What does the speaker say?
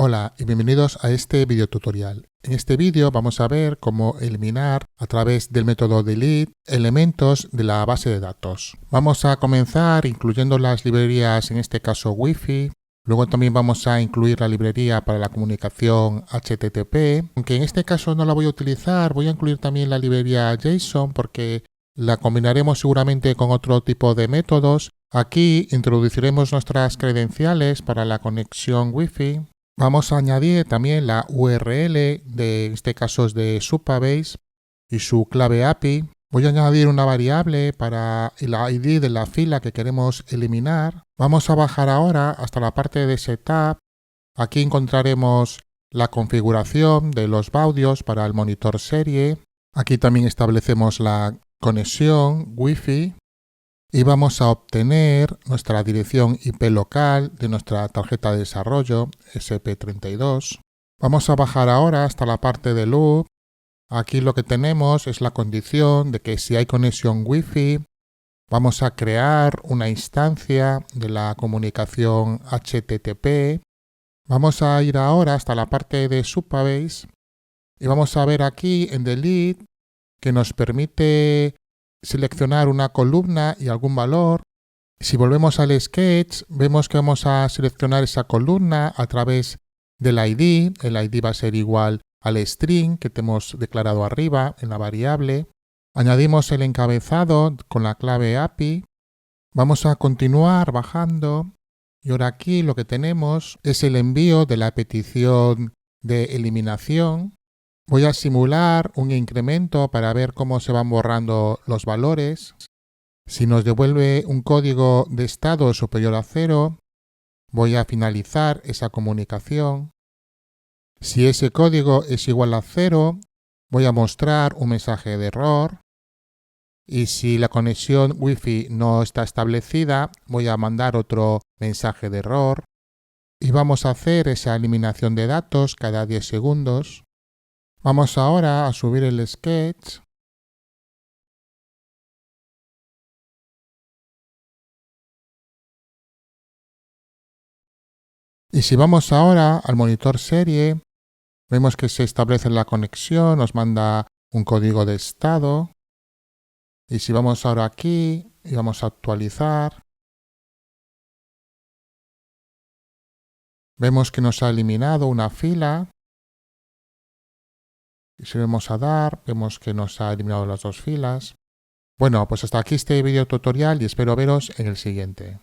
Hola y bienvenidos a este video tutorial. En este vídeo vamos a ver cómo eliminar a través del método delete elementos de la base de datos. Vamos a comenzar incluyendo las librerías, en este caso Wi-Fi. Luego también vamos a incluir la librería para la comunicación HTTP. Aunque en este caso no la voy a utilizar, voy a incluir también la librería JSON porque la combinaremos seguramente con otro tipo de métodos. Aquí introduciremos nuestras credenciales para la conexión Wi-Fi. Vamos a añadir también la URL, en este caso es de Supabase, y su clave API. Voy a añadir una variable para el ID de la fila que queremos eliminar. Vamos a bajar ahora hasta la parte de Setup. Aquí encontraremos la configuración de los baudios para el monitor serie. Aquí también establecemos la conexión Wi-Fi. Y vamos a obtener nuestra dirección IP local de nuestra tarjeta de desarrollo SP32. Vamos a bajar ahora hasta la parte de loop. Aquí lo que tenemos es la condición de que si hay conexión Wi-Fi, vamos a crear una instancia de la comunicación HTTP. Vamos a ir ahora hasta la parte de Supabase y vamos a ver aquí en delete que nos permite seleccionar una columna y algún valor. Si volvemos al sketch, vemos que vamos a seleccionar esa columna a través del ID. El ID va a ser igual al string que hemos declarado arriba en la variable. Añadimos el encabezado con la clave API. Vamos a continuar bajando y ahora aquí lo que tenemos es el envío de la petición de eliminación. Voy a simular un incremento para ver cómo se van borrando los valores. Si nos devuelve un código de estado superior a 0, voy a finalizar esa comunicación. Si ese código es igual a 0, voy a mostrar un mensaje de error. Y si la conexión Wi-Fi no está establecida, voy a mandar otro mensaje de error. Y vamos a hacer esa eliminación de datos cada 10 segundos. Vamos ahora a subir el sketch. Y si vamos ahora al monitor serie, vemos que se establece la conexión, nos manda un código de estado. Y si vamos ahora aquí y vamos a actualizar, vemos que nos ha eliminado una fila. Y si vamos a dar, vemos que nos ha eliminado las dos filas. Bueno, pues hasta aquí este video tutorial y espero veros en el siguiente.